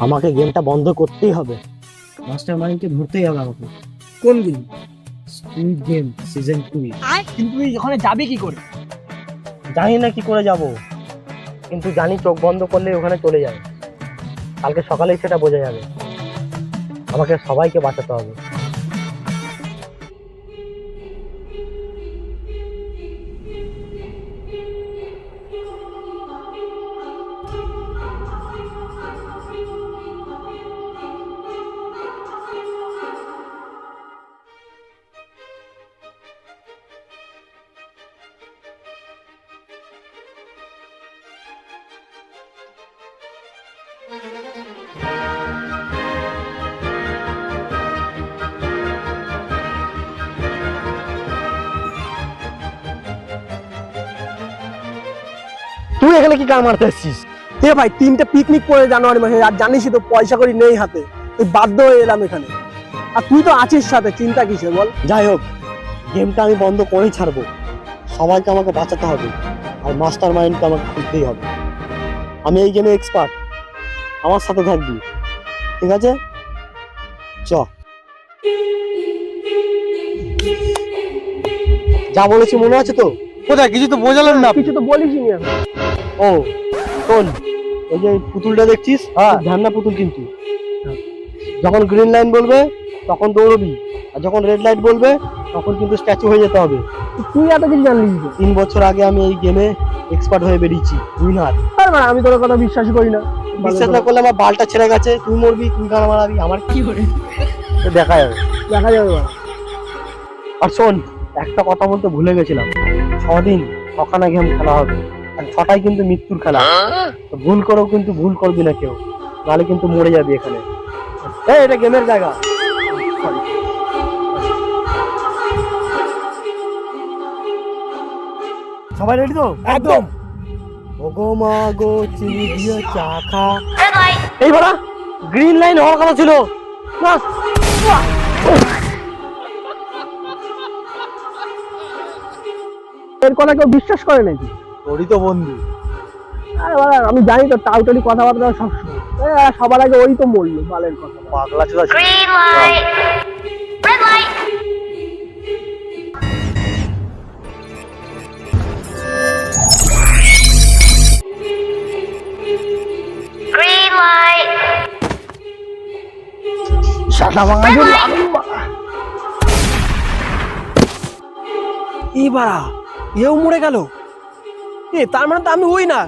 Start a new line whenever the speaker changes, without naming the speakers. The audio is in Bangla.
আমাকে গেমটা বন্ধ করতেই হবে।
মাস্টার মাইন্ডকে ধরতেই হবে আমাকে।
কোন গেম?
Squid game season 2।
কিন্তু তুই ওখানে যাবি কি করে?
জানি না কি করে যাব, কিন্তু জানি চোখ বন্ধ করলে ওখানে চলে যাবে। কালকে সকালেই সেটা বোঝা যাবে। আমাকে সবাইকে বাঁচাতে হবে। তুই এখানে কি কার মারতে এসেছিস?
এ ভাই, 3টে পিকনিক করে জানুয়ারি মাসে, আর জানিসই তো পয়সা করি নেই হাতে, তুই বাধ্য হয়ে এলাম এখানে। আর তুই তো আছিস সাথে, চিন্তা কিসে বল?
যাই হোক, গেমটা আমি বন্ধ করেই ছাড়বো। সবাইকে আমাকে বাঁচাতে হবে, আর মাস্টার মাইন্ডকে আমাকে খুঁজতেই হবে। আমি এই গেমে এক্সপার্ট, আমার সাথে থাকবি, ঠিক আছে? চ, যা বলেছি মনে আছে তো?
কোথায় কিছু তো বোঝালেন না।
কিছু তো বলিসই নি এখন।
ও শোন, ওই যে পুতুলটা দেখছিস, ধ্যান না পুতুল, কিন্তু যখন গ্রিন লাইন বলবে তখন দৌড়বি, আর যখন রেড লাইট বলবে তখন কিন্তু স্ট্যাচু হয়ে যেতে হবে।
তুই এত কিছু জানলিস যে?
3 বছর আগে আমি এই গেমে এক্সপার্ট হয়ে বেরিয়েছি, উইনার।
আর মানে আমি তোর কথা বিশ্বাসই করি না।
বিশ্বাস না করলে আমার বালটা ছেড়ে গেছে, তুই মরবি, তুই গান মারাবি, আমার কি করে দেখা যাবে।
দেখা যাবে বাবা।
আর শোন, একটা কথা বলতে ভুলে গেছিলাম, 6 দিন ছখানা গেম খেলা হবে, আর 6টাই কিন্তু মৃত্যুর খেলা। তো ভুল করেও কিন্তু ভুল করবি না কেউ, নাহলে কিন্তু মরে যাবি এখানে। এই, এটা গেমের জায়গা। সবাই রেডি তো?
একদম।
ওগো মা গো, চিনি দিয়ে চা খা। এই বাড়া, গ্রিন লাইন হওয়ার কথা ছিল না।
এর কথা কেউ বিশ্বাস করে নাকি?
তোরই তো বন্ধু।
আরে বাবা, আমি জানি তো টাউটারি কথাবার্তা সবসময়। সবার আগে ওই তো মরলো বালের কথা।
পাগলা চোদা ছিল।
Green light. Red light. Green light.
শাটা ভাঙা
Red
জোর
light.
লাগুন বাবা। এই বাড়া, এও মরে গেল। তার মানে তো আমি ওই না।